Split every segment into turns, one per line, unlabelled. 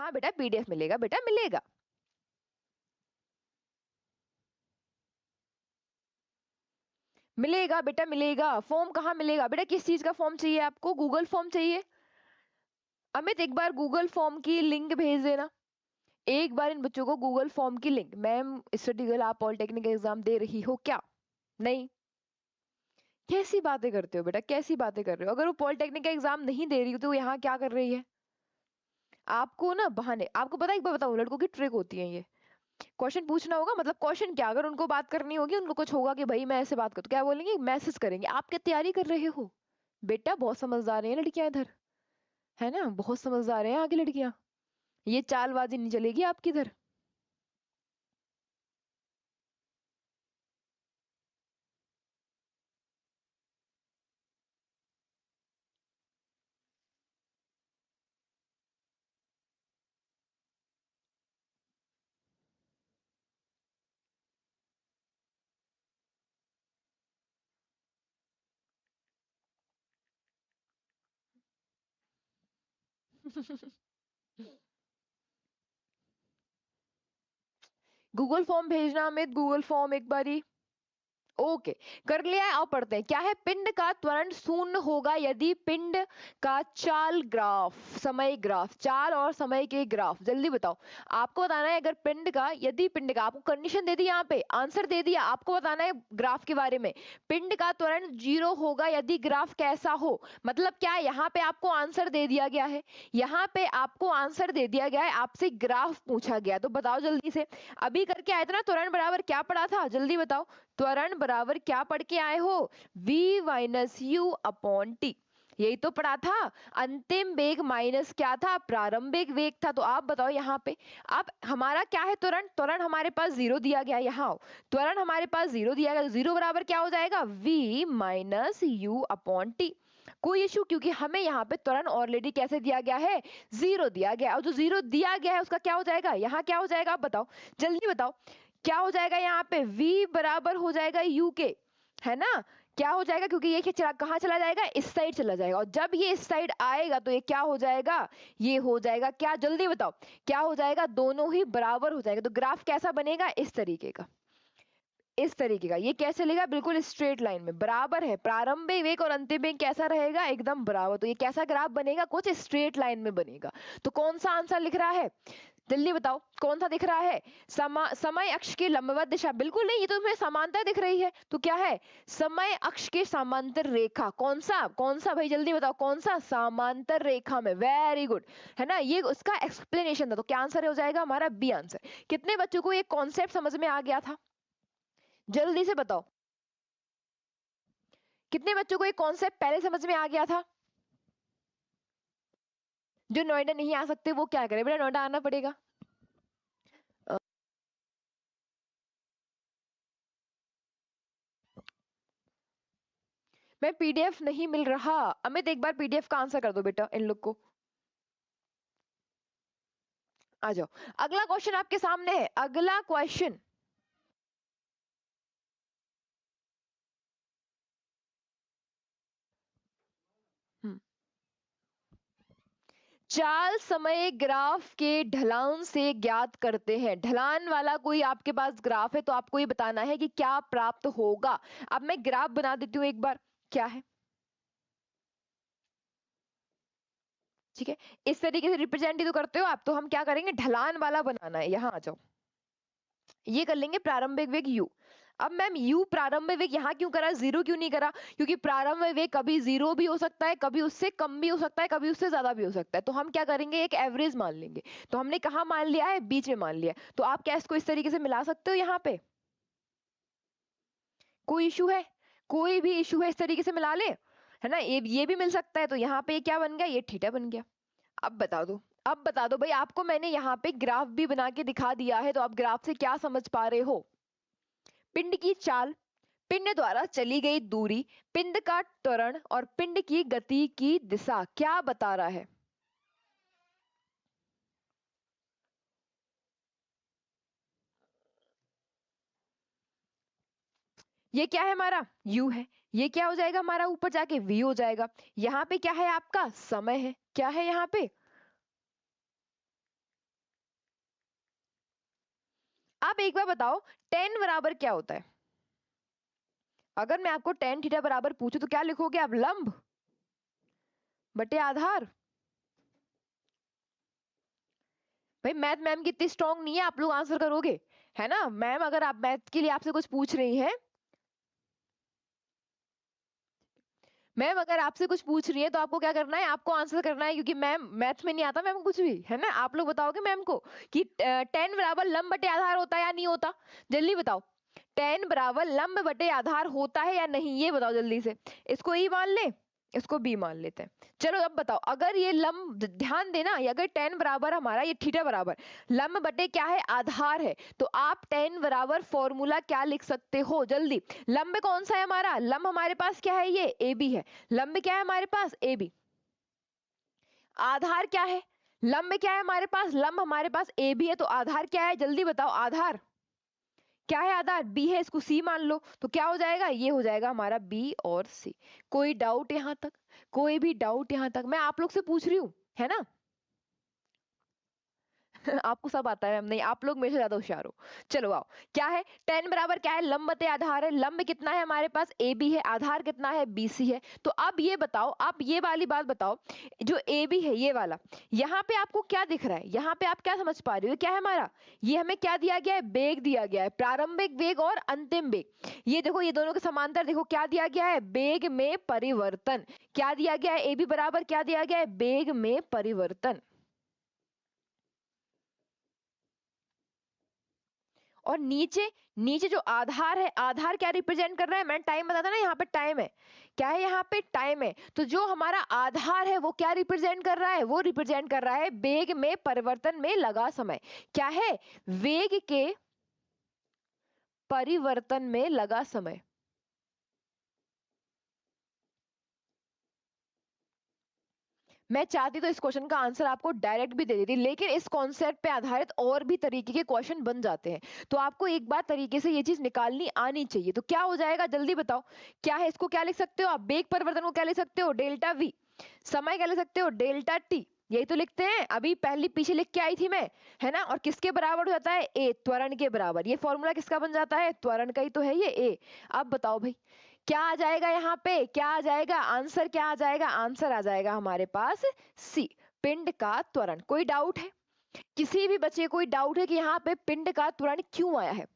हाँ बेटा पीडीएफ मिलेगा, बेटा मिलेगा। मिलेगा बेटा मिलेगा। फॉर्म कहाँ मिलेगा बेटा? किस चीज का फॉर्म चाहिए आपको? गूगल फॉर्म चाहिए? अमित एक बार गूगल फॉर्म की लिंक भेज देना, एक बार इन बच्चों को गूगल फॉर्म की लिंक। मैम स्टडी गर्ल आप पॉलिटेक्निक एग्जाम दे रही हो क्या? नहीं। कैसी बातें करते हो बेटा, कैसी बातें कर रहे हो? अगर वो पॉलिटेक्निक का एग्जाम नहीं दे रही हो तो वो यहाँ क्या कर रही है? आपको ना बहाने, आपको पता है, एक बार बताऊं, लड़कों की ट्रिक होती है ये। क्वेश्चन पूछना होगा, मतलब क्वेश्चन क्या, अगर उनको बात करनी होगी, उनको कुछ होगा कि भाई मैं ऐसे बात करूं, तो क्या बोलेंगे? मैसेज करेंगे। आप क्या तैयारी कर रहे हो? बेटा बहुत समझदार है लड़कियां इधर, है ना, बहुत समझदार है आगे लड़कियां। ये चालबाजी नहीं चलेगी आपकी इधर। गूगल फॉर्म भेजना अमित, गूगल फॉर्म एक बारी। ओके, कर लिया है। आओ पढ़ते हैं। क्या है? पिंड का त्वरण शून्य होगा यदि पिंड का चाल ग्राफ, समय ग्राफ, चाल और समय के ग्राफ। जल्दी बताओ। आपको बताना है अगर पिंड का, यदि पिंड का, आपको कंडीशन दे दी, यहाँ पे आंसर दे दिया, आपको बताना है ग्राफ के बारे में। पिंड का त्वरण 0 होगा यदि ग्राफ कैसा हो। मतलब क्या है? यहाँ पे आपको आंसर दे दिया गया है, यहाँ पे आपको आंसर दे दिया गया है, आपसे ग्राफ पूछा गया, तो बताओ जल्दी से। अभी करके आए थे ना, त्वरण बराबर क्या पढ़ा था? जल्दी बताओ। त्वरण बराबर क्या पढ़ के आए हो? v minus you upon T, यही तो पढ़ा था। अंतिम वेग माइनस क्या था? प्रारंभिक वेग था। तो आप बताओ यहाँ पे, अब हमारा क्या है? त्वरण, त्वरण हमारे पास 0 दिया गया है। यहाँ आओ, त्वरण हमारे पास 0 दिया गया, तो 0 बराबर क्या हो जाएगा? v minus you upon T. कोई इशू? क्योंकि हमें यहाँ पे त्वरण ऑलरेडी कैसे दिया गया है? 0 दिया गया है, और जो 0 दिया गया है उसका क्या हो जाएगा? यहाँ क्या हो जाएगा? आप बताओ, जल्दी बताओ। क्या हो जाएगा यहाँ पे? v बराबर हो जाएगा u के, है ना? क्या हो जाएगा? क्योंकि ये चला, कहाँ चला जाएगा? इस साइड चला जाएगा, और जब ये इस साइड आएगा तो ये क्या हो जाएगा? ये हो जाएगा क्या? जल्दी बताओ। क्या हो जाएगा? दोनों ही बराबर हो जाएगा। तो ग्राफ कैसा बनेगा? इस तरीके का, इस तरीके का। ये कैसे चलेगा? बिल्कुल स्ट्रेट लाइन में बराबर है। प्रारंभिक वेग और अंतिम वेग कैसा रहेगा? एकदम बराबर। तो ये कैसा ग्राफ बनेगा? कुछ स्ट्रेट लाइन में बनेगा। तो कौन सा आंसर लिख रहा है? जल्दी बताओ, कौन सा दिख रहा है? समय अक्ष की लंबवत दिशा? बिल्कुल नहीं, ये तो तुम्हें समांतर दिख रही है। तो क्या है? समय अक्ष के समांतर रेखा। कौन सा, कौन सा भाई? जल्दी बताओ, कौन सा? समांतर रेखा में। वेरी गुड, है ना? ये उसका एक्सप्लेनेशन था। तो क्या आंसर हो जाएगा हमारा? B answer. कितने बच्चों को ये कॉन्सेप्ट समझ में आ गया था? जल्दी से बताओ, कितने बच्चों को ये कॉन्सेप्ट पहले समझ में आ गया था? जो नोएडा नहीं आ सकते वो क्या करें? बेटा नोएडा आना पड़ेगा। अ, मैं पीडीएफ नहीं मिल रहा। अमित एक बार पीडीएफ का आंसर कर दो बेटा इन लोग को। आ जाओ, अगला क्वेश्चन आपके सामने है। अगला क्वेश्चन, चाल समय ग्राफ के ढलान से ज्ञात करते हैं। ढलान वाला कोई आपके पास ग्राफ है तो आपको ये बताना है कि क्या प्राप्त होगा। अब मैं ग्राफ बना देती हूँ एक बार। क्या है? ठीक है, इस तरीके से रिप्रेजेंट ही तो करते हो आप। तो हम क्या करेंगे? ढलान वाला बनाना है। यहाँ आ जाओ, ये कर लेंगे प्रारंभिक वेग u। अब मैम u प्रारंभिक वेग यहाँ क्यों करा, 0 क्यों नहीं करा? क्योंकि प्रारंभिक वेग कभी 0 भी हो सकता है, कभी उससे कम भी हो सकता है, कभी उससे ज्यादा भी हो सकता है। तो हम क्या करेंगे? एक एवरेज मान लेंगे। तो हमने कहाँ मान लिया है? बीच में मान लिया है। तो आप क्या इसको इस तरीके से मिला सकते हो यहाँ पे? कोई इशू है? कोई भी इशू है? इस तरीके से मिला ले, है ना? ये भी मिल सकता है। तो यहाँ पे क्या बन गया? ये थीटा बन गया। अब बता दो, अब बता दो भाई, आपको मैंने यहाँ पे ग्राफ भी बना के दिखा दिया है, तो आप ग्राफ से क्या समझ पा रहे हो? पिंड की चाल, पिंड द्वारा चली गई दूरी, पिंड का त्वरण और पिंड की गति की दिशा क्या बता रहा है? ये क्या है हमारा? u है। ये क्या हो जाएगा हमारा? ऊपर जाके v हो जाएगा। यहाँ पे क्या है? आपका समय है। क्या है यहाँ पे? आप एक बार बताओ टेन बराबर क्या होता है? अगर मैं आपको टेन थीटा बराबर पूछूं तो क्या लिखोगे आप? लंब बटे आधार। भाई मैथ मैम की इतनी स्ट्रांग नहीं है, आप लोग आंसर करोगे, है ना? मैम अगर आप मैथ के लिए आपसे कुछ पूछ रही हैं, मैम अगर आपसे कुछ पूछ रही है तो आपको क्या करना है? आपको आंसर करना है, क्योंकि मैम मैथ में नहीं आता मैम को कुछ भी, है ना? आप लोग बताओगे मैम को कि टेन बराबर लंब बटे आधार होता है या नहीं होता? जल्दी बताओ, टेन बराबर लंब बटे आधार होता है या नहीं, ये बताओ जल्दी से। इसको ई मान ले, इसको बी मान लेते हैं। चलो अब बताओ, अगर ये लंब, ध्यान देना, ये अगर टेन बराबर हमारा ये थीटा बराबर लंब बटे क्या है? आधार है, तो आप टेन बराबर फॉर्मूला क्या लिख सकते हो? जल्दी। लंब कौन सा है हमारा? लंब हमारे पास क्या है? ये ए बी है। लंब क्या है हमारे पास? A B. आधार क्या है? लंब क्या है हमारे पास? लंब हमारे पास ए बी है, तो आधार क्या है? जल्दी बताओ, आधार क्या है? आधार बी है, इसको सी मान लो, तो क्या हो जाएगा? ये हो जाएगा हमारा बी और सी। कोई डाउट यहां तक? कोई भी डाउट यहां तक? मैं आप लोग से पूछ रही हूँ, है ना? आपको सब आता है मैम, नहीं आप लोग मेरे से ज्यादा होशियार हो। चलो आओ, क्या है? टेन बराबर क्या है? लंब बटे आधार है। लंब कितना है हमारे पास? ए बी है। आधार कितना है? बी सी है। तो अब ये बताओ, आप ये वाली बात बताओ, जो ए बी है ये वाला, यहाँ पे आपको क्या दिख रहा है? यहाँ पे आप क्या समझ पा रहे हो? क्या है हमारा? ये हमें क्या दिया गया है? वेग दिया गया है, प्रारंभिक वेग और अंतिम वेग। ये देखो, ये दोनों के समांतर देखो क्या दिया गया है? वेग में परिवर्तन। क्या दिया गया है? ए बी बराबर क्या दिया गया है? वेग में परिवर्तन। और नीचे, नीचे जो आधार है, आधार क्या रिप्रेजेंट कर रहा है? मैंने टाइम बताया था ना, यहाँ पे टाइम है। क्या है? यहाँ पे टाइम है। तो जो हमारा आधार है वो क्या रिप्रेजेंट कर रहा है? वो रिप्रेजेंट कर रहा है वेग में परिवर्तन में लगा समय। क्या है? वेग के परिवर्तन में लगा समय। मैं चाहती तो इस क्वेश्चन का आंसर आपको डायरेक्ट भी दे देती, लेकिन इस कॉन्सेप्ट पे आधारित और भी तरीके के क्वेश्चन बन जाते हैं। तो आपको एक बार तरीके से ये चीज निकालनी आनी चाहिए। तो क्या हो जाएगा? जल्दी बताओ, क्या है? इसको क्या लिख सकते हो आप? वेग परिवर्तन को क्या लिख सकते हो? Delta we. समय क्या लिख सकते हो? Delta T. यही तो लिखते हैं, अभी पहली पीछे लिख के आई थी मैं, है ना? और किसके बराबर हो जाता है? ए, त्वरण के बराबर। ये फॉर्मूला किसका बन जाता है? त्वरण का ही तो है ये ए। अब बताओ भाई, क्या आ जाएगा यहाँ पे? क्या आ जाएगा आंसर? क्या आ जाएगा आंसर? आ जाएगा हमारे पास सी, पिंड का त्वरण। कोई डाउट है? किसी भी बच्चे कोई डाउट है कि यहाँ पे पिंड का त्वरण क्यों आया है?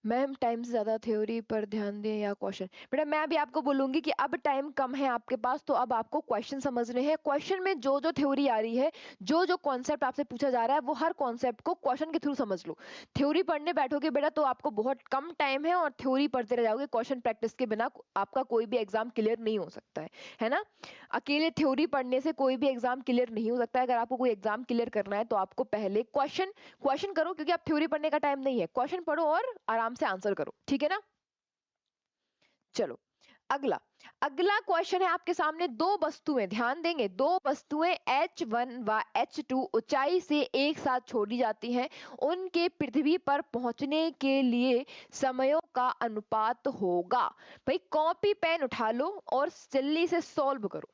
मैम टाइम से ज्यादा थ्योरी पर ध्यान दें या क्वेश्चन? बेटा मैं भी आपको बोलूंगी कि अब टाइम कम है आपके पास, तो अब आपको क्वेश्चन समझने हैं। क्वेश्चन में जो जो थ्योरी आ रही है, जो जो कॉन्सेप्ट आपसे पूछा जा रहा है, वो हर कॉन्सेप्ट को क्वेश्चन के थ्रू समझ लो। थ्योरी पढ़ने बैठोगे बेटा तो आपको बहुत कम टाइम है, और थ्योरी पढ़ते रह जाओगे। क्वेश्चन प्रैक्टिस के बिना आपका कोई भी एग्जाम क्लियर नहीं हो सकता है ना? अकेले थ्योरी पढ़ने से कोई भी एग्जाम क्लियर नहीं हो सकता है। अगर आपको कोई एग्जाम क्लियर करना है तो आपको पहले क्वेश्चन क्वेश्चन करो, क्योंकि आप थ्योरी पढ़ने का टाइम नहीं है। क्वेश्चन पढ़ो और आराम से आंसर करो, ठीक है ना? चलो अगला, अगला क्वेश्चन है आपके सामने। दो वस्तुएं, ध्यान देंगे, दो वस्तुएं H1 व H2 ऊंचाई से एक साथ छोड़ी जाती हैं। उनके पृथ्वी पर पहुंचने के लिए समयों का अनुपात होगा। भाई कॉपी पेन उठा लो और जल्दी से सॉल्व करो।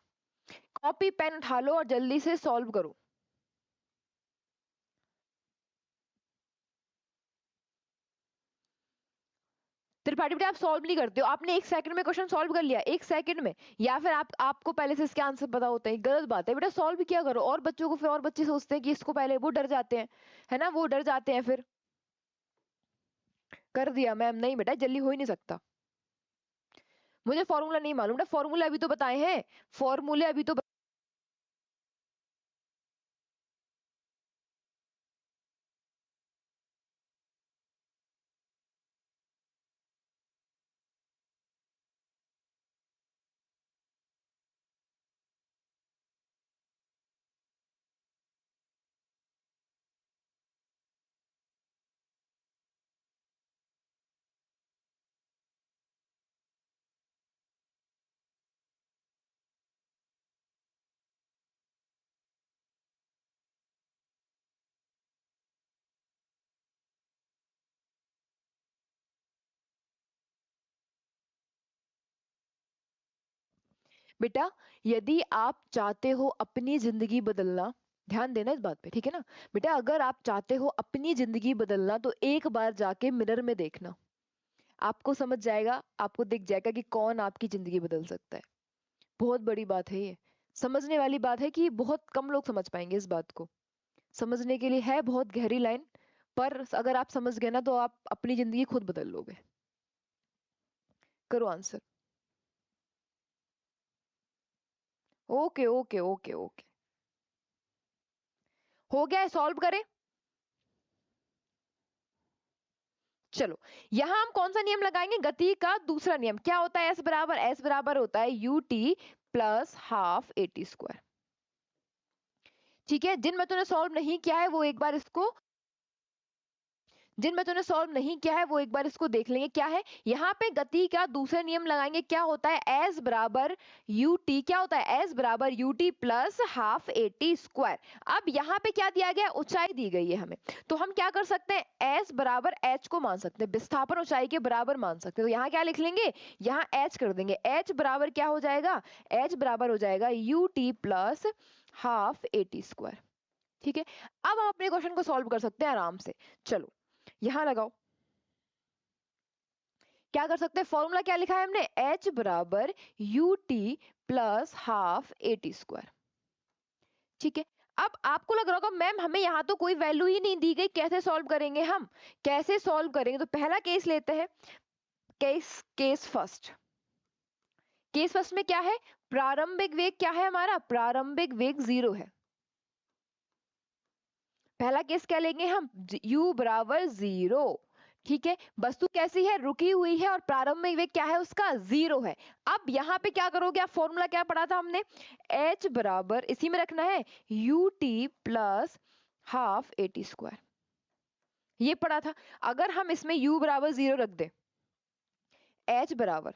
कॉपी पेन उठा लो और जल्दी से सॉल्व करो। त्रिपाठी बेटा आप सॉल्व नहीं करते हो, आपने एक सेकंड में क्वेश्चन सॉल्व कर लिया, एक सेकंड में। या फिर आपको पहले से इसके आंसर पता होते हैं? गलत बात है बेटा, सॉल्व किया करो। और बच्चों को, फिर और बच्चे सोचते हैं कि इसको पहले, वो डर जाते हैं, है ना? वो डर जाते हैं फिर। कर दिया मैम? नहीं बेटा, जल्दी हो ही नहीं सकता। मुझे फॉर्मूला नहीं मालूम बेटा, फॉर्मूला अभी तो बताए हैं, फॉर्मूले अभी तो बेटा, यदि आप चाहते हो अपनी जिंदगी बदलना, ध्यान देना इस बात पे, ठीक है ना बेटा। अगर आप चाहते हो अपनी जिंदगी बदलना तो एक बार जाके मिरर में देखना, आपको समझ जाएगा, आपको दिख जाएगा कि कौन आपकी जिंदगी बदल सकता है। बहुत बड़ी बात है ये, समझने वाली बात है कि बहुत कम लोग समझ पाएंगे इस बात को। समझने के लिए है बहुत गहरी लाइन, पर अगर आप समझ गए ना तो आप अपनी जिंदगी खुद बदल लोगे। करो answer. Okay okay okay okay, हो गया है, सॉल्व करें। चलो, यहां हम कौन सा नियम लगाएंगे, गति का दूसरा नियम। क्या होता है, एस बराबर होता है U T plus half A T square. ठीक है, जिन बच्चों ने सॉल्व नहीं किया है वो एक बार इसको, जिन बच्चों ने सॉल्व नहीं किया है वो एक बार इसको देख लेंगे। क्या है, यहाँ पे गति का दूसरा नियम लगाएंगे। क्या होता है, एस बराबर यू टी, क्या होता है, एस बराबर U T plus half A T square. अब यहाँ पे क्या दिया गया, ऊंचाई दी गई है हमें, तो हम क्या कर सकते हैं, एस बराबर एच को मान सकते हैं, विस्थापन ऊंचाई के बराबर मान सकते हैं। तो यहाँ क्या लिख लेंगे, यहाँ एच कर देंगे। एच बराबर क्या हो जाएगा, एच बराबर हो जाएगा U T plus half A T square. ठीक है, अब हम अपने क्वेश्चन को सॉल्व कर सकते हैं आराम से। चलो यहां लगाओ, क्या कर सकते हैं, फॉर्मूला क्या लिखा है हमने, h बराबर U T plus half A T square. ठीक है, अब आपको लग रहा होगा मैम हमें यहाँ तो कोई वैल्यू ही नहीं दी गई, कैसे सॉल्व करेंगे हम, कैसे सॉल्व करेंगे। तो पहला केस लेते हैं, case case first. Case first में क्या है, प्रारंभिक वेग क्या है हमारा, प्रारंभिक वेग 0 है। पहला केस क्या लेंगे हम, u बराबर 0। ठीक है, वस्तु कैसी है, रुकी हुई है और प्रारंभिक वेग क्या है उसका 0 है। अब यहाँ पे क्या करोगे आप, फॉर्मूला क्या पढ़ा था हमने, h बराबर इसी में रखना है U T plus half A T square, ये पढ़ा था। अगर हम इसमें u बराबर 0 रख दे, h बराबर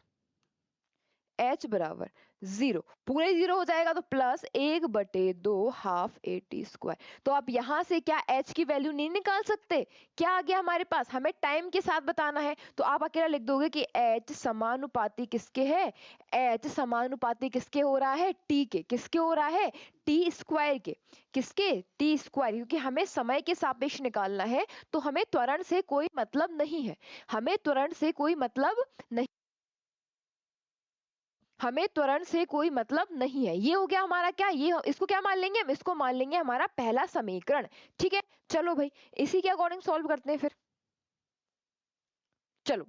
0, पूरे 0 हो जाएगा तो plus 1/2 half A T square. तो आप यहां से क्या h की वैल्यू नहीं निकाल सकते, क्या आ गया हमारे पास, हमें टाइम के साथ बताना है तो आप अकेला लिख दोगे कि h समानुपाती किसके है, h समानुपाती किसके हो रहा है, t के, किसके हो रहा है, टी स्क्वायर के, किसके, टी स्क्वायर, क्योंकि हमें समय के सापेक्ष निकालना है तो हमें त्वरण से कोई मतलब नहीं है, हमें त्वरण से कोई मतलब नहीं, हमें त्वरण से कोई मतलब नहीं है। ये हो गया हमारा क्या, ये इसको क्या मान लेंगे हम, इसको मान लेंगे हमारा पहला समीकरण। ठीक है, चलो भाई इसी के अकॉर्डिंग सॉल्व करते हैं फिर। चलो,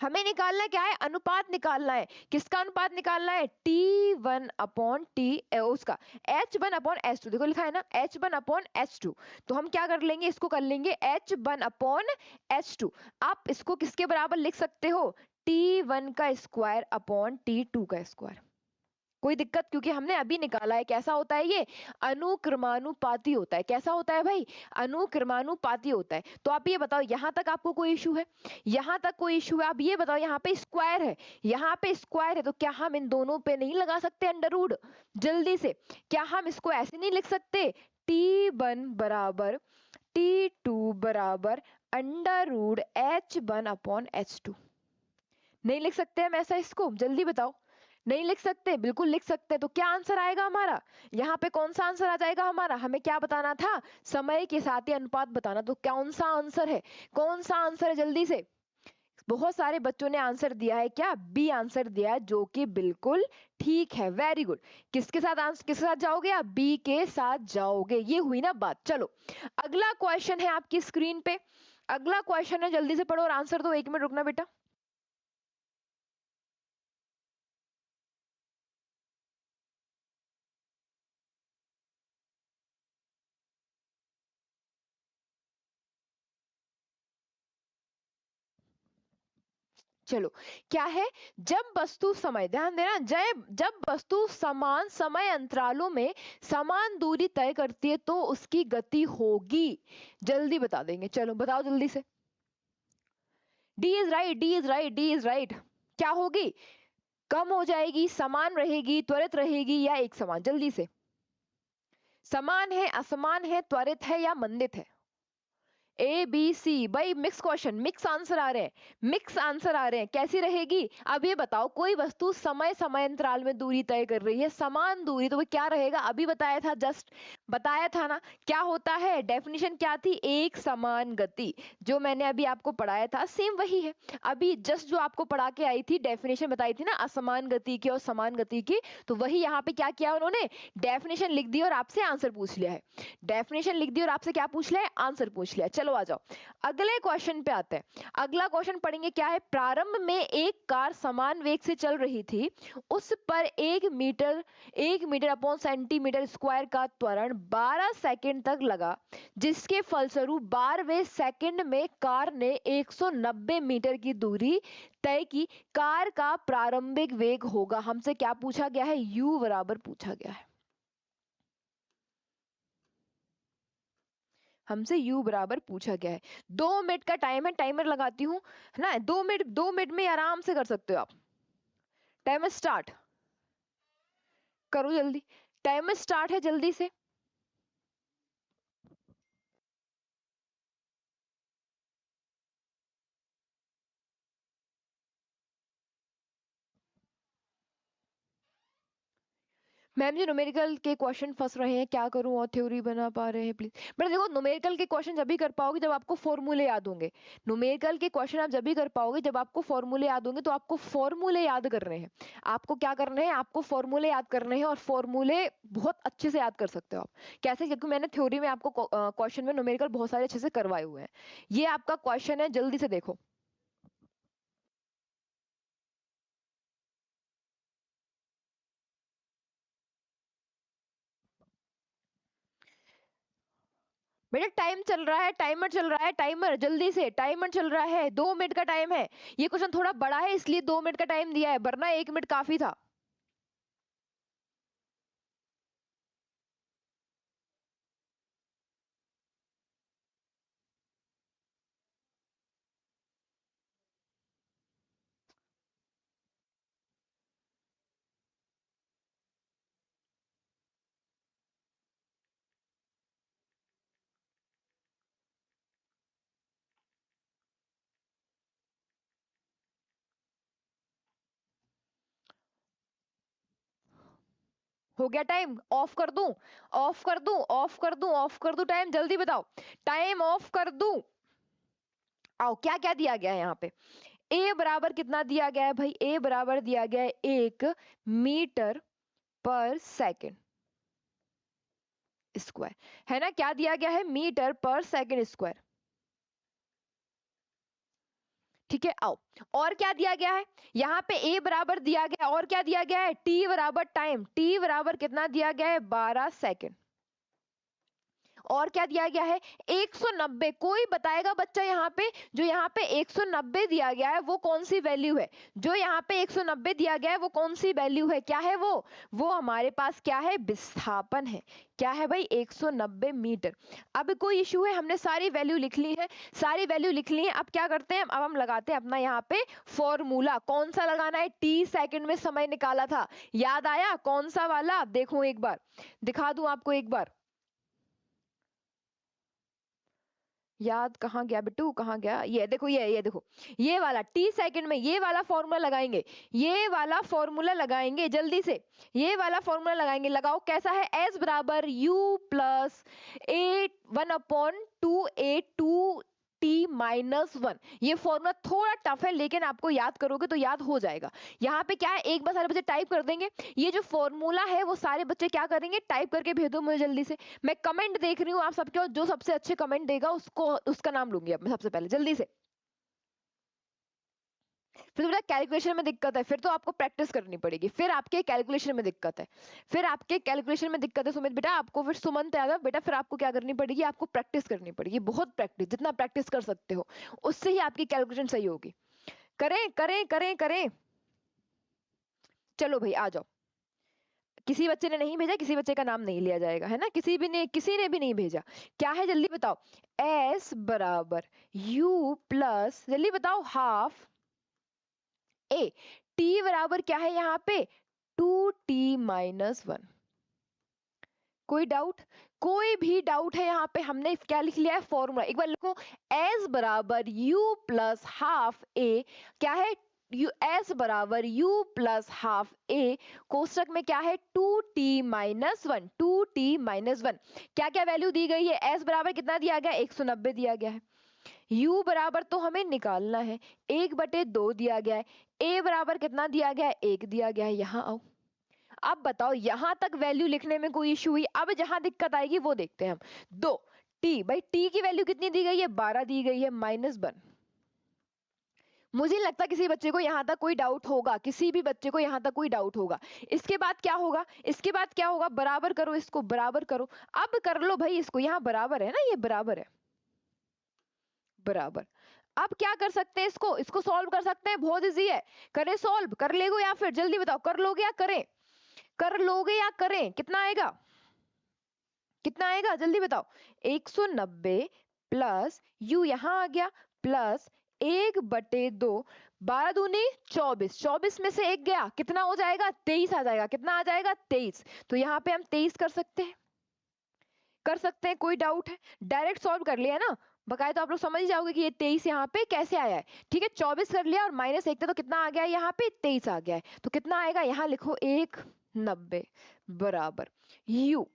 हमें निकालना क्या है, अनुपात निकालना है, किसका अनुपात निकालना है, T1/T उसका H1/H2, देखो लिखा है ना H1/H2। तो हम क्या कर लेंगे, इसको कर लेंगे H1/H2। आप इसको किसके बराबर लिख सकते हो, T1 का स्क्वायर अपॉन T2 का स्क्वायर। कोई दिक्कत, क्योंकि हमने अभी निकाला है, कैसा होता है ये, अनुक्रमानुपाती होता है। कैसा होता है भाई, अनुक्रमानुपाती होता है। तो आप ये बताओ यहाँ तक आपको कोई इशू है, यहाँ तक कोई इशू है, आप ये बताओ, यहाँ पे स्क्वायर है, यहाँ पे स्क्वायर है, तो क्या हम इन दोनों पे नहीं लगा सकते अंडर रूट, जल्दी से, क्या हम इसको ऐसे नहीं लिख सकते, T1 बराबर T2 बराबर अंडर रूट H1/H2, नहीं लिख सकते हम ऐसा, इसको जल्दी बताओ, नहीं लिख सकते, बिल्कुल लिख सकते। तो क्या आंसर आएगा हमारा, यहाँ पे कौन सा आंसर आ जाएगा हमारा, हमें क्या बताना था, समय के साथ ही अनुपात बताना, तो कौन सा आंसर है, कौन सा आंसर है, जल्दी से। बहुत सारे बच्चों ने आंसर दिया है, क्या बी आंसर दिया है, जो कि बिल्कुल ठीक है, वेरी गुड। किसके साथ आंसर, किसके साथ जाओगे आप, बी के साथ जाओगे, ये हुई ना बात। चलो अगला क्वेश्चन है आपकी स्क्रीन पे, अगला क्वेश्चन है, जल्दी से पढ़ो और आंसर दो, 1 मिनट रुकना बेटा। चलो, क्या है, जब वस्तु समय, ध्यान देना, जब वस्तु समान समय अंतरालों में समान दूरी तय करती है तो उसकी गति होगी, जल्दी बता देंगे, चलो बताओ जल्दी से। D is right, D is right, D is right. क्या होगी, कम हो जाएगी, समान रहेगी, त्वरित रहेगी या एक समान, जल्दी से। समान है, असमान है, त्वरित है या मंदित है, ए बी सी, भाई मिक्स क्वेश्चन, मिक्स आंसर आ रहे हैं, मिक्स आंसर आ रहे हैं, कैसी रहेगी? अब ये बताओ, कोई वस्तु समय समय अंतराल में दूरी तय कर रही है, समान दूरी, तो वो क्या रहेगा? अभी बताया था, जस्ट बताया था ना, क्या होता है? डेफिनेशन क्या थी? एक समान गति। जो मैंने अभी आपको पढ़ाया था सेम वही है। अभी जस्ट जो आपको पढ़ा के आई थी, डेफिनेशन बताई थी ना असमान गति की और समान गति की, तो वही यहाँ पे क्या किया उन्होंने? डेफिनेशन लिख दी और आपसे आंसर पूछ लिया है। डेफिनेशन लिख दी और आपसे क्या पूछ लिया है? आंसर पूछ लिया। चलो आ जाओ, अगले क्वेश्चन पे आते हैं। अगला क्वेश्चन पढ़ेंगे, क्या है? प्रारंभ में एक कार समान वेग से चल रही थी, उस पर 1 मीटर अपॉन सेंटीमीटर स्क्वायर का त्वरण 12 सेकंड तक लगा, जिसके फलस्वरूप 12वें सेकंड में कार ने 190 मीटर की दूरी तय की। कार का प्रारंभिक वेग होगा। हमसे क्या पूछा गया है? u बराबर पूछा गया है। हमसे u बराबर पूछा गया है। 2 मिनट का टाइम है, टाइमर लगाती हूँ, है ना? 2 मिनट, 2 मिनट में आराम से कर सकते हो आप। टाइमर स्टार्ट करो जल्दी, टाइमर स्टार्ट है, जल्दी से। मैम जी न्यूमेरिकल के क्वेश्चन फंस रहे हैं, क्या करूं? और थ्योरी बना पा रहे हैं प्लीज। बट देखो, न्यूमेरिकल के क्वेश्चन जब भी कर पाओगे जब आपको फॉर्मूले याद होंगे। न्यूमेरिकल के क्वेश्चन आप जब भी कर पाओगे जब आपको फॉर्मूले याद होंगे। तो आपको फॉर्मूले याद करने हैं। आपको क्या करना है? आपको फॉर्मूले याद करने हैं, और फॉर्मूले बहुत अच्छे से याद कर सकते हो आप। कैसे? क्योंकि मैंने थ्योरी में आपको क्वेश्चन में न्यूमेरिकल बहुत सारे अच्छे से करवाए हुए हैं। ये आपका क्वेश्चन है, जल्दी से देखो। बेटा टाइम चल रहा है, टाइमर चल रहा है, टाइमर जल्दी से, टाइमर चल रहा है, 2 मिनट का टाइम है। ये क्वेश्चन थोड़ा बड़ा है इसलिए 2 मिनट का टाइम दिया है, वरना 1 मिनट काफी था। हो गया टाइम? ऑफ कर दूं? ऑफ कर दूं? ऑफ कर दूं? ऑफ कर दूं टाइम? जल्दी बताओ, टाइम ऑफ कर दूं? आओ, क्या क्या दिया गया है यहाँ पे? ए बराबर कितना दिया गया है भाई? ए बराबर दिया गया है 1 मीटर पर सेकेंड स्क्वायर, है ना? क्या दिया गया है? मीटर पर सेकेंड स्क्वायर। ठीक है, आओ, और क्या दिया गया है? यहाँ पे ए बराबर दिया गया है, और क्या दिया गया है? टी बराबर टाइम, टी बराबर कितना दिया गया है? 12 सेकेंड। और क्या दिया गया है? 190। कोई बताएगा बच्चा यहाँ पे? जो यहाँ पे 190 दिया गया है वो कौन सी वैल्यू है? जो यहाँ पे 190 दिया गया है वो कौन सी वैल्यू है? क्या है वो हमारे पास क्या है? विस्थापन है। क्या है भाई? 190 मीटर। अब कोई इशू है? हमने सारी वैल्यू लिख ली है, सारी वैल्यू लिख ली है। अब क्या करते हैं? अब हम लगाते हैं अपना यहाँ पे फॉर्मूला। कौन सा लगाना है? टी सेकंड में समय निकाला था, याद आया? कौन सा वाला? देखो एक बार दिखा दूं आपको, एक बार। याद कहाँ गया बिट्टू? कहाँ गया? ये देखो, ये देखो, ये वाला टी सेकंड में ये वाला फॉर्मूला लगाएंगे। ये वाला फॉर्मूला लगाएंगे जल्दी से, ये वाला फॉर्मूला लगाएंगे। लगाओ, कैसा है? एस बराबर यू प्लस 1/2 a 2 t-1। ये फॉर्मूला थोड़ा टफ है लेकिन आपको याद करोगे तो याद हो जाएगा। यहाँ पे क्या है? एक बार सारे बच्चे टाइप कर देंगे। ये जो फॉर्मूला है वो सारे बच्चे क्या करेंगे? टाइप करके भेज दो मुझे जल्दी से। मैं कमेंट देख रही हूँ आप सबके, और जो सबसे अच्छे कमेंट देगा उसको, उसका नाम लूंगी अब मैं सबसे पहले, जल्दी से। फिर बेटा कैलकुलेशन में दिक्कत है, फिर तो आपको प्रैक्टिस करनी पड़ेगी। फिर आपके कैलकुलेशन में दिक्कत है, फिर आपके कैलकुलेशन में दिक्कत है सुमित बेटा। आपको फिर सुमंत यादव बेटा, फिर आपको क्या करनी पड़ेगी? आपको प्रैक्टिस करनी पड़ेगी, बहुत प्रैक्टिस, जितना प्रैक्टिस कर सकते हो उससे ही आपकी कैलकुलेशन सही होगी। करें करें करें करें। चलो भाई आ जाओ। किसी बच्चे ने नहीं भेजा, किसी बच्चे का नाम नहीं लिया जाएगा, है ना? किसी ने भी नहीं भेजा। क्या है जल्दी बताओ? एस बराबर यू प्लस, जल्दी बताओ, हाफ ए। टी बराबर क्या है यहाँ पे? 2t-1। कोई डाउट? कोई भी डाउट है यहाँ पे? हमने क्या लिख लिया है फॉर्मूला, एक बार लिखो। एस बराबर यू प्लस हाफ ए, क्या है? यू एस बराबर यू प्लस हाफ ए, कोष्टक में क्या है? 2t-1, 2t-1। क्या क्या वैल्यू दी गई है? एस बराबर कितना दिया गया? 190 दिया गया है। u बराबर तो हमें निकालना है, 1/2 दिया गया है। a बराबर कितना दिया गया है? 1 दिया गया है। यहाँ आओ, अब बताओ यहां तक वैल्यू लिखने में कोई इशू हुई? अब जहां दिक्कत आएगी वो देखते हैं हम। 2 t, भाई t की वैल्यू कितनी दी गई है? 12 दी गई है, -1। मुझे लगता है किसी बच्चे को यहां तक कोई डाउट होगा, किसी भी बच्चे को यहां तक कोई डाउट होगा। इसके बाद क्या होगा? इसके बाद क्या होगा? बराबर करो, इसको बराबर करो। अब कर लो भाई इसको, यहाँ बराबर है ना, ये बराबर है, बराबर। अब क्या कर सकते हैं? इसको सॉल्व कर सकते हैं, बहुत इजी है। करें सॉल्व? कर लेगो या फिर जल्दी बताओ, कर लोगे या करें? कर लोगे या करें? कितना आएगा? कितना आएगा जल्दी बताओ। 190 प्लस यू यहाँ आ गया प्लस 1/2, 12 दूनी 24, 24 में से 1 गया, कितना हो जाएगा? 23 आ जाएगा। कितना आ जाएगा? 23। तो यहाँ पे हम 23 कर सकते हैं, कर सकते हैं। कोई डाउट है? डायरेक्ट सॉल्व कर लिया ना, बकायदा तो आप लोग समझ ही जाओगे कि ये 23 यहाँ पे कैसे आया है। ठीक है, 24 कर लिया और -1 था तो कितना आ गया? यहाँ पे 23 आ गया है। तो कितना आएगा? यहाँ लिखो 190 बराबर यू,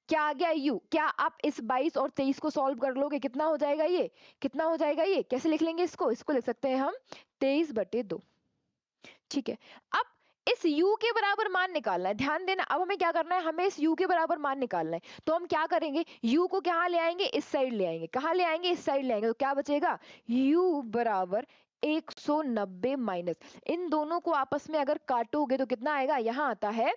क्या आ गया? यू। क्या आप इस 22 और 23 को सॉल्व कर लोगे? कितना हो जाएगा ये? कितना हो जाएगा ये? कैसे लिख लेंगे इसको लिख सकते हैं हम 23/2। ठीक है, अब इस u के बराबर मान निकालना है, ध्यान देना। अब हमें क्या करना है? हमें इस u के बराबर मान निकालना है। तो हम क्या करेंगे? u को कहाँ ले आएंगे? इस साइड ले आएंगे। कहाँ ले आएंगे? इस साइड ले आएंगे। तो क्या बचेगा? u बराबर 190 माइनस, इन दोनों को आपस में अगर काटोगे तो कितना आएगा? यहाँ आता है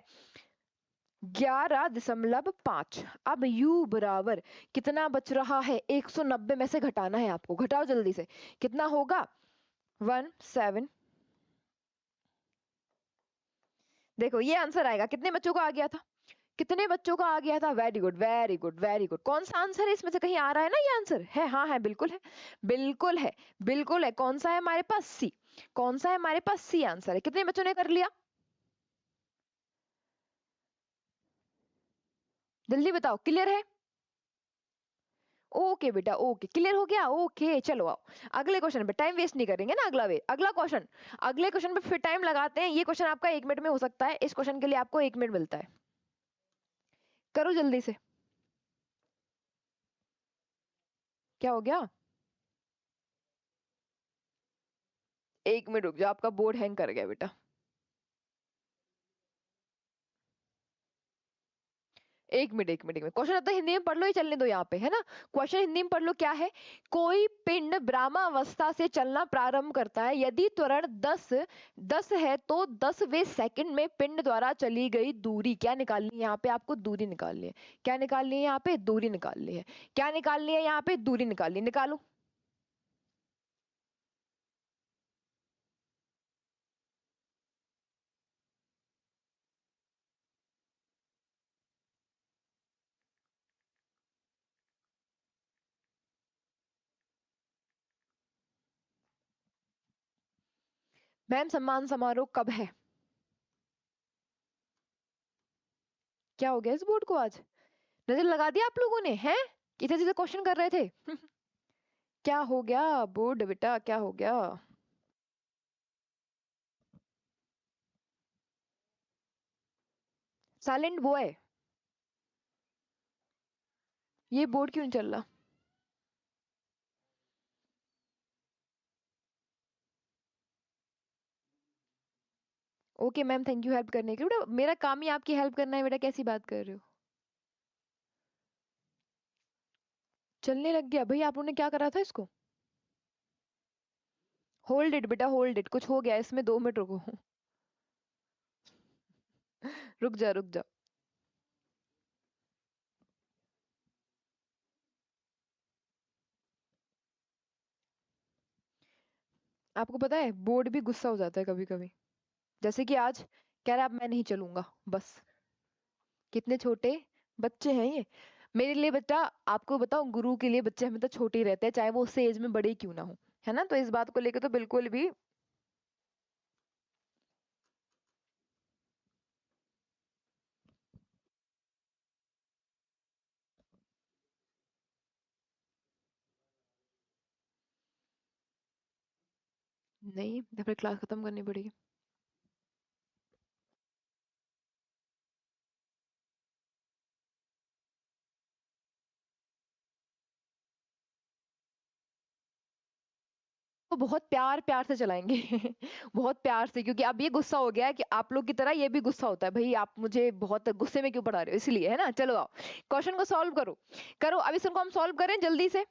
11.5। अब u बराबर कितना बच रहा है? 190 में से घटाना है आपको, घटाओ जल्दी से। कितना होगा? 17। देखो ये आंसर आएगा। कितने बच्चों का आ गया था? कितने बच्चों का आ गया था? Very good, very good, very good. कौन सा आंसर है इसमें से? कहीं आ रहा है ना ये आंसर? है, हाँ है, बिल्कुल है, बिल्कुल है, बिल्कुल है। कौन सा है हमारे पास? सी। कौन सा है हमारे पास? सी आंसर है। कितने बच्चों ने कर लिया? जल्दी बताओ, क्लियर है? ओके बेटा, ओके, क्लियर हो गया। ओके चलो आओ अगले क्वेश्चन पे, टाइम वेस्ट नहीं करेंगे ना। अगला क्वेश्चन, अगले क्वेश्चन पे फिर टाइम लगाते हैं। ये क्वेश्चन आपका 1 मिनट में हो सकता है, इस क्वेश्चन के लिए आपको 1 मिनट मिलता है। करो जल्दी से। क्या हो गया? 1 मिनट रुक जाओ, आपका बोर्ड हैंग कर गया बेटा। 1 मिनट, 1 मिनट, 1 मिनट। क्वेश्चन आता है हिंदी में पढ़ लो, ये चलने दो यहाँ पे, है ना। क्वेश्चन हिंदी में पढ़ लो। क्या है? कोई पिंड ब्रह्मावस्था से चलना प्रारंभ करता है, यदि त्वरण 10 है तो 10वें सेकंड में पिंड द्वारा चली गई दूरी क्या निकालनी है? यहाँ पे आपको दूरी निकालनी है। क्या निकालनी है? यहाँ पे दूरी निकालनी है। क्या निकालनी है? यहाँ पे दूरी निकालनी है। निकालो। मैम सम्मान समारोह कब है? क्या हो गया इस बोर्ड को आज? नजर लगा दिया आप लोगों ने? हैं, इतने सीधे क्वेश्चन कर रहे थे। क्या हो गया बोर्ड बेटा, क्या हो गया? साइलेंट वो है, ये बोर्ड क्यों नहीं चल रहा? Okay ma'am, thank you help करने के लिए। बेटा मेरा काम ही आपकी हेल्प करना है बेटा, कैसी बात कर रहे हो? चलने लग गया भाई, आप लोगों ने क्या करा था इसको? होल्ड इट बेटा, होल्ड इट, कुछ हो गया इसमें, 2 मिनट रुको। रुक जा, रुक जा। आपको पता है बोर्ड भी गुस्सा हो जाता है कभी कभी, जैसे कि आज कह रहा है अब मैं नहीं चलूंगा बस। कितने छोटे बच्चे हैं ये। मेरे लिए बेटा, आपको बताऊं, गुरु के लिए बच्चे हमें तो छोटे ही रहते हैं, चाहे वो उससे एज में बड़े ही क्यों ना हो, है ना। तो इस बात को लेकर तो बिल्कुल भी नहीं तो फिर क्लास खत्म करनी पड़ेगी। तो बहुत प्यार प्यार से चलाएंगे बहुत प्यार से, क्योंकि अब ये गुस्सा हो गया है कि आप लोग की तरह ये भी गुस्सा होता है, भाई आप मुझे बहुत गुस्से में क्यों पढ़ा रहे हो, इसलिए है ना। चलो आओ क्वेश्चन को सॉल्व करो। करो अब इसको हम सॉल्व करें जल्दी से।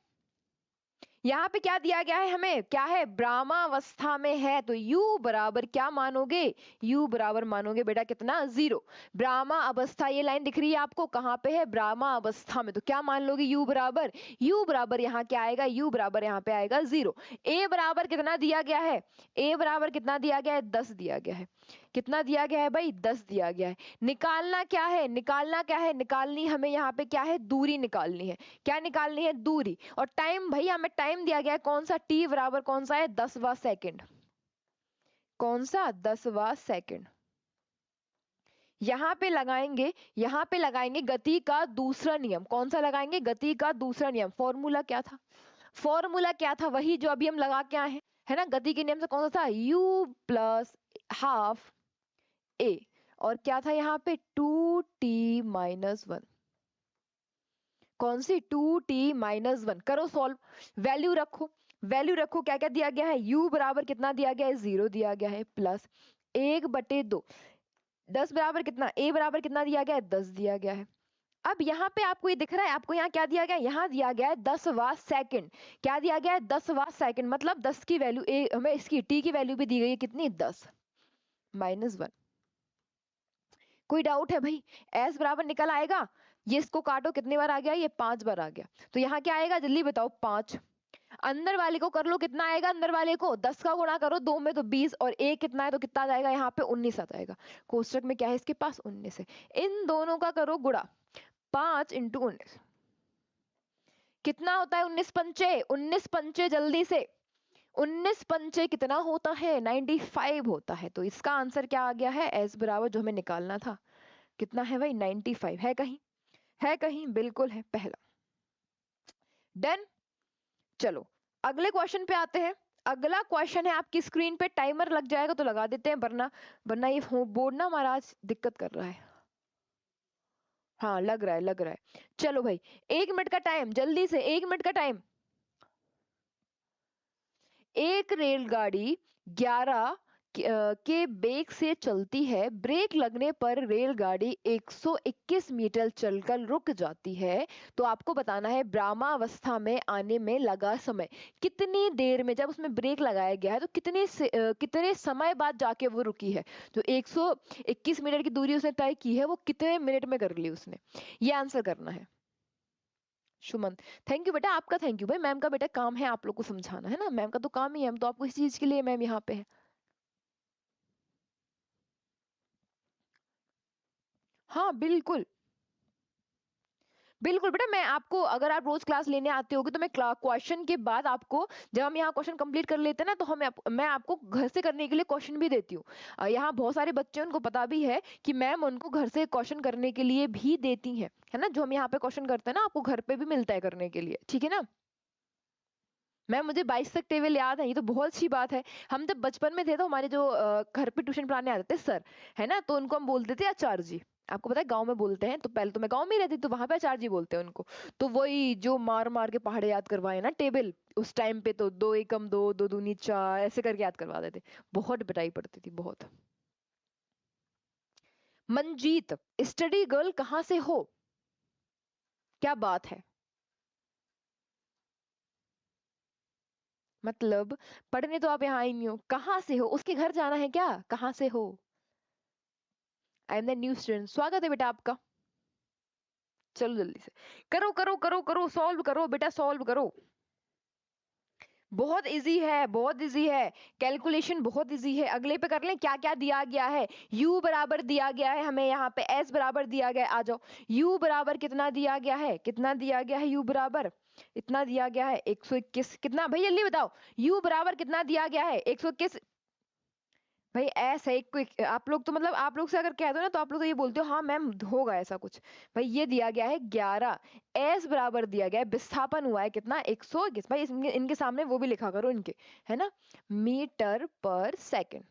यहाँ पे क्या दिया गया है हमें, क्या है, ब्राह्मावस्था में है, तो u बराबर क्या मानोगे, u बराबर मानोगे बेटा कितना, 0। ब्राह्मा अवस्था, ये लाइन दिख रही है आपको, कहाँ पे है, ब्राह्मा अवस्था में, तो क्या मान लोगे, u बराबर यहाँ क्या आएगा, u बराबर यहाँ पे आएगा 0। a बराबर कितना दिया गया है, a बराबर कितना दिया गया है, 10 दिया गया है। कितना दिया गया है भाई, 10 दिया गया है। निकालना क्या है, निकालना क्या है, निकालनी हमें यहाँ पे क्या है, दूरी निकालनी है। क्या निकालनी है, दूरी। और टाइम, भैया हमें टाइम दिया गया है कौन सा, t बराबर कौन सा है, 10वां सेकंड। कौन सा, 10वां सेकंड। यहाँ पे लगाएंगे, यहाँ पे लगाएंगे गति का दूसरा नियम। कौन सा लगाएंगे, गति का दूसरा नियम। फॉर्मूला क्या था, फॉर्मूला क्या था, वही जो अभी हम लगा के आए हैं, है ना। गति के नियम से कौन सा था, u प्लस हाफ a, और क्या था यहाँ पे 2t-1। कौन सी, 2t-1। करो सॉल्व, वैल्यू रखो, वैल्यू रखो, क्या क्या दिया गया है, u बराबर कितना दिया गया है, 0 दिया गया है, प्लस 1/2। 10 बराबर कितना, a बराबर कितना दिया गया है, 10 दिया गया है। अब यहाँ पे आपको ये दिख रहा है, आपको यहाँ क्या दिया गया है, यहाँ दिया गया है 10वां सेकंड। क्या दिया गया है, 10वां सेकंड, मतलब 10 की वैल्यू, हमें इसकी t की वैल्यू भी दी गई है कितनी, 10-1। कोई डाउट है भाई, s बराबर निकल आएगा। ये इसको काटो, कितनी बार आ गया, ये 5 बार आ गया, तो यहाँ क्या आएगा, जल्दी बताओ, 5। अंदर वाले को कर लो, कितना आएगा, अंदर वाले को 10 का गुणा करो 2 में तो 20, और एक कितना है, तो कितना आ जाएगा यहाँ पे 19 आ जाएगा। कोष्टक में क्या है इसके पास, 19 है। इन दोनों का करो गुणा, 5 × 19 कितना होता है, 19 पंचे, 19 पंचे, जल्दी से 19 पंचे कितना होता है, 95 होता है। तो इसका आंसर क्या आ गया है, s बराबर जो हमें निकालना था, कितना है भाई, 95 है कहीं, है कहीं, बिल्कुल है, पहला। डन। चलो अगले क्वेश्चन पे आते हैं। अगला क्वेश्चन है, आपकी स्क्रीन पे टाइमर लग जाएगा तो लगा देते हैं, वरना वरना ये बोर्ड ना महाराज दिक्कत कर रहा है। हाँ लग रहा है, लग रहा है। चलो भाई 1 मिनट का टाइम, जल्दी से 1 मिनट का टाइम। एक रेलगाड़ी 11 के बेग से चलती है, ब्रेक लगने पर रेलगाड़ी 121 मीटर चलकर रुक जाती है, तो आपको बताना है ब्रह्मावस्था में आने में लगा समय कितनी देर में, जब उसमें ब्रेक लगाया गया है तो कितने समय बाद जाके वो रुकी है। तो 121 मीटर की दूरी उसने तय की है, वो कितने मिनट में कर ली उसने, ये आंसर करना है। सुमन, थैंक यू बेटा, आपका थैंक यू भाई, मैम का बेटा काम है आप लोग को समझाना, है ना, मैम का तो काम ही है, हम तो आपको इस चीज के लिए मैम यहाँ पे है। हाँ बिल्कुल, बिल्कुल बेटा, मैं आपको, अगर आप रोज क्लास लेने आते होगे तो मैं क्वेश्चन के बाद आपको, जब हम यहाँ क्वेश्चन कंप्लीट कर लेते हैं ना, तो मैं आपको घर से करने के लिए क्वेश्चन भी देती हूँ। यहाँ बहुत सारे बच्चे, उनको पता भी है कि मैम उनको घर से क्वेश्चन करने के लिए भी देती हैं, है ना। जो हम यहाँ पे क्वेश्चन करते हैं ना, आपको घर पे भी मिलता है करने के लिए, ठीक है ना। मैम मुझे 22 तक टेबल याद है, ये तो बहुत अच्छी बात है। हम जब बचपन में थे तो हमारे जो घर पे ट्यूशन पढ़ाने आते थे सर, है ना, तो उनको हम बोलते थे आचार्य जी। आपको पता है गांव में बोलते हैं, तो पहले तो मैं गांव में ही रहती, तो वहां पे आचार्य जी बोलते हैं उनको। तो वही जो मार मार के पहाड़े याद करवाए ना टेबल, उस टाइम पे तो 2 एकम 2, 2 दूनी 4 ऐसे करके याद करवाते थे। बहुत पिटाई पड़ती थी, बहुत। मंजीत, स्टडी गर्ल कहाँ से हो, क्या बात है, मतलब पढ़ने तो आप यहाँ आई नहीं हो, कहाँ से हो, उसके घर जाना है क्या, कहाँ से हो। I am the new student, स्वागत है बेटा आपका। चलो जल्दी से करो करो करो करो, सॉल्व करो बेटा, सॉल्व करो। बहुत इजी है, बहुत इजी है, कैलकुलेशन बहुत इजी है। अगले पे कर लें, क्या क्या दिया गया है, u बराबर दिया गया है हमें, यहाँ पे s बराबर दिया गया है, आ जाओ। u बराबर कितना दिया गया है, कितना दिया गया है, u बराबर इतना दिया गया है 121, कितना भाई जल्दी बताओ, u बराबर कितना दिया गया है, 121। भाई ऐसा एक कोई आप लोग तो मतलब आप लोग से अगर कह दो ना तो आप लोग तो ये बोलते हो हाँ मैम होगा ऐसा कुछ। भाई ये दिया गया है 11, एस बराबर दिया गया है, विस्थापन हुआ है कितना 121। भाई इनके सामने वो भी लिखा करो इनके, है ना, मीटर पर सेकंड।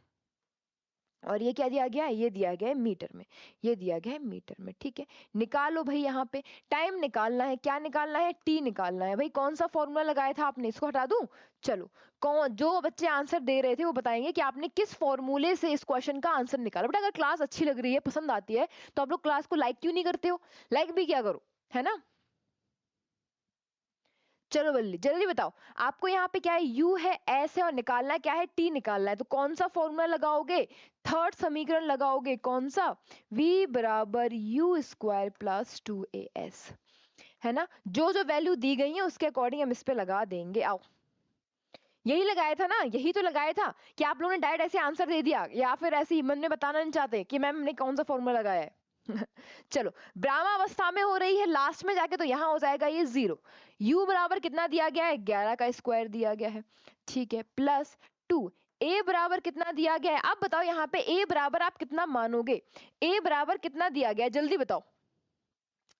और ये क्या दिया गया है, ये दिया गया है मीटर में, ये दिया गया है मीटर में। ठीक है, निकालो भाई यहाँ पे टाइम निकालना है, क्या निकालना है, टी निकालना है। भाई कौन सा फॉर्मूला लगाया था आपने, इसको हटा दूं। चलो, कौन जो बच्चे आंसर दे रहे थे वो बताएंगे कि आपने किस फॉर्मूले से इस क्वेश्चन का आंसर निकाला। बट अगर क्लास अच्छी लग रही है, पसंद आती है, तो आप लोग क्लास को लाइक क्यों नहीं करते हो, लाइक भी क्या करो, है ना। चलो जल्दी जल्दी बताओ, आपको यहाँ पे क्या है, u है, s है, और निकालना है क्या है, t निकालना है। तो कौन सा फॉर्मूला लगाओगे, थर्ड समीकरण लगाओगे, कौन सा, v बराबर यू स्क्वायर प्लस 2as, है ना। जो जो वैल्यू दी गई है उसके अकॉर्डिंग हम इस पे लगा देंगे। आओ, यही लगाया था ना, यही तो लगाया था कि आप लोगों ने डायरेक्ट ऐसे आंसर दे दिया, या फिर ऐसे ही मन में बताना नहीं चाहते कि मैम हमने कौन सा फॉर्मूला लगाया है। चलो, ब्राह्मावस्था में हो रही है, लास्ट में जाके तो यहाँ हो जाएगा ये 0। u बराबर कितना दिया गया है, 11 का स्क्वायर दिया गया है, ठीक है, प्लस 2। a बराबर कितना दिया गया है, अब बताओ यहाँ पे a बराबर आप कितना मानोगे, a बराबर कितना दिया गया है, जल्दी बताओ।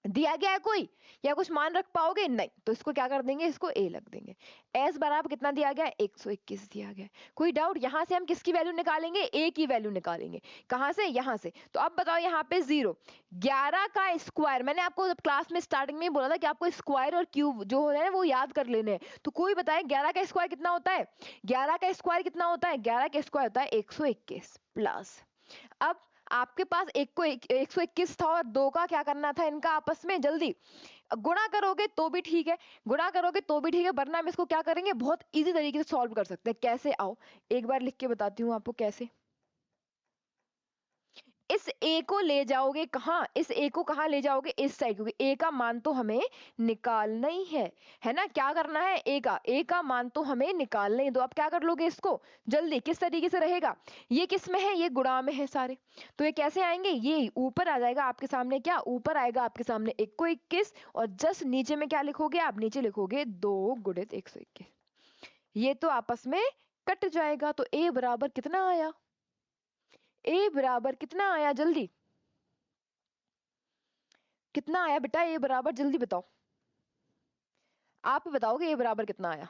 दिया गया है कोई, या कुछ मान रख पाओगे, नहीं, तो इसको क्या कर देंगे, इसको a लग देंगे। s बराबर कितना दिया गया है, 121 दिया गया है। कोई डाउट, यहां से हम किसकी वैल्यू निकालेंगे, a की वैल्यू निकालेंगे। कहां से, यहां से। तो अब बताओ यहाँ पे 0, 11 का स्क्वायर, मैंने आपको क्लास में स्टार्टिंग में ही बोला था कि आपको स्क्वायर और क्यूब जो होता है वो याद कर लेने हैं। तो कोई बताए 11 का स्क्वायर कितना होता है, 11 का स्क्वायर कितना होता है, 11 का स्क्वायर होता है 121 प्लस। अब आपके पास एक को 121 था और दो का क्या करना था, इनका आपस में जल्दी गुणा करोगे तो भी ठीक है, गुणा करोगे तो भी ठीक है, वरना हम इसको क्या करेंगे, बहुत इजी तरीके से सॉल्व कर सकते हैं। कैसे, आओ एक बार लिख के बताती हूँ आपको कैसे। इस a को ले जाओगे कहाँ, इस a को कहाँ ले जाओगे, इस साइड, क्योंकि a का मान तो हमें निकालना ही है ना। क्या करना है, a का मान तो हमें निकालना ही। तो आप क्या कर लोगे इसको, जल्दी किस तरीके से रहेगा, ये किस में है, ये गुणा में है सारे, तो ये कैसे आएंगे, ये ऊपर आ जाएगा आपके सामने, क्या ऊपर आएगा आपके सामने 1 को 21, और जस्ट नीचे में क्या लिखोगे आप, नीचे लिखोगे 2 गुणित 121। ये तो आपस में कट जाएगा, तो a बराबर कितना आया, a बराबर कितना आया, जल्दी कितना आया बेटा, ए बराबर, जल्दी बताओ, आप बताओगे ए बराबर कितना आया।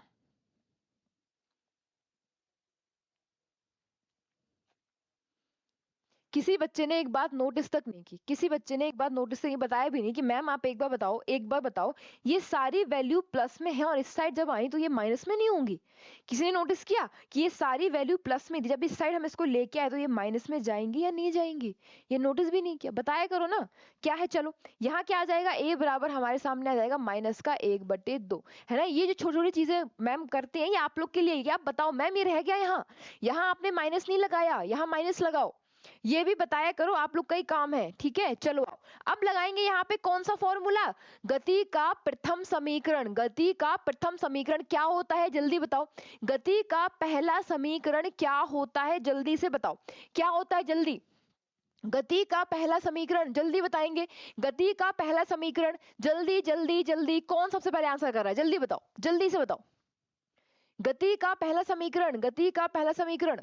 किसी बच्चे ने एक बात नोटिस तक नहीं की, किसी बच्चे ने एक बात नोटिस नहीं बताया भी नहीं कि मैम आप एक बार बताओ, एक बार बताओ, ये सारी वैल्यू प्लस में है और इस साइड जब आई तो ये माइनस में नहीं होंगी। किसी ने नोटिस किया कि ये सारी वैल्यू प्लस में थी, जब इस साइड हम इसको लेके आए तो ये माइनस में जाएंगी या नहीं जाएंगी, ये नोटिस भी नहीं किया, बताया करो ना। क्या है, चलो यहाँ क्या आ जाएगा, ए बराबर हमारे सामने आ जाएगा -1/2, है ना। ये जो छोटी छोटी चीजें मैम करते हैं ये आप लोग के लिए, ये आप बताओ मैम ये रह गया यहाँ, यहाँ आपने माइनस नहीं लगाया, यहाँ माइनस लगाओ, ये भी बताया करो, आप लोग का ही काम है, ठीक है। चलो आओ, अब लगाएंगे यहाँ पे कौन सा फॉर्मूला, गति का प्रथम समीकरण। गति का प्रथम समीकरण क्या होता है, जल्दी बताओ। गति का पहला समीकरण क्या होता है, जल्दी से बताओ, क्या होता है, जल्दी। गति का पहला समीकरण जल्दी बताएंगे, गति का पहला समीकरण, जल्दी जल्दी जल्दी, कौन सबसे पहले आंसर कर रहा है, जल्दी बताओ, जल्दी से बताओ। गति का पहला समीकरण, गति का पहला समीकरण,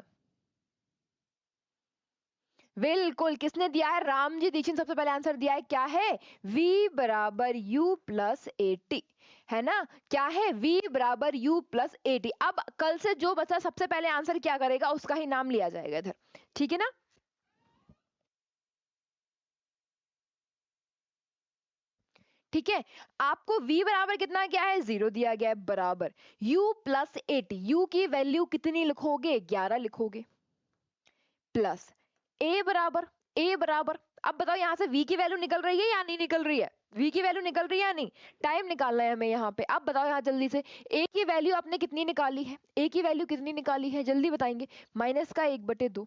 बिल्कुल, किसने दिया है, राम जी दीक्षित सबसे पहले आंसर दिया है, क्या है, v बराबर u प्लस एटी, है ना। क्या है, v बराबर u प्लस एटी। अब कल से जो बच्चा सबसे पहले आंसर क्या करेगा उसका ही नाम लिया जाएगा इधर, ठीक है ना। ठीक है, आपको v बराबर कितना क्या है, 0 दिया गया है, बराबर u प्लस एटी, u की वैल्यू कितनी लिखोगे, 11 लिखोगे, प्लस ए बराबर, अब बताओ यहाँ से v की वैल्यू निकल रही है या नहीं निकल रही है, v की वैल्यू निकल रही है या नहीं, टाइम निकालना है हमें यहाँ पे। अब बताओ यहाँ जल्दी से, a की वैल्यू आपने कितनी निकाली है, a की वैल्यू कितनी निकाली है, जल्दी बताएंगे, -1/2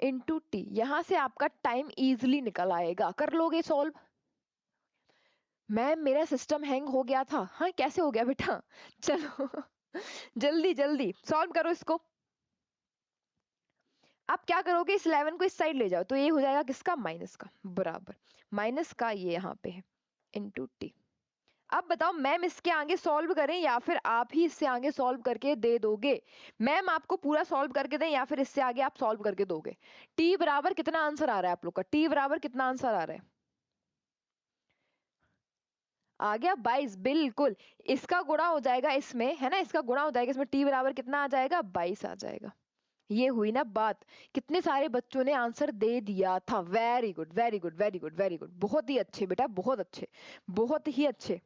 इंटू टी, यहाँ से आपका टाइम इजिली निकल आएगा, कर लोगे सॉल्व। मैम मेरा सिस्टम हैंग हो गया था, हाँ कैसे हो गया बेटा, चलो जल्दी जल्दी सॉल्व करो इसको। आप क्या करोगे, इस 11 को इस साइड ले जाओ, तो ये हो जाएगा किसका, माइनस का, बराबर माइनस का, ये यहाँ पे है इंटू टी। अब बताओ मैम इसके आगे सॉल्व करें या फिर आप ही इससे आगे सॉल्व करके दे दोगे? मैम आपको पूरा सॉल्व करके दें या फिर इससे आगे आप सॉल्व करके दोगे? टी बराबर कितना आंसर आ रहा है आप लोग का? टी बराबर कितना आंसर आ रहा है? आ गया 22, बिल्कुल। इसका गुणा हो जाएगा इसमें, है ना, इसका गुणा हो जाएगा इसमें, टी बराबर कितना आ जाएगा? 22 आ जाएगा। ये हुई ना बात। कितने सारे बच्चों ने आंसर दे दिया था। Very good very good very good very good, बहुत ही अच्छे बेटा, बहुत अच्छे, बहुत ही अच्छे।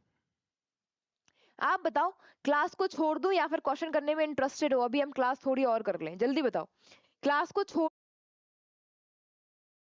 आप बताओ क्लास को छोड़ दूं या फिर क्वेश्चन करने में इंटरेस्टेड हो? अभी हम क्लास थोड़ी और कर लें, जल्दी बताओ। क्लास को छोड़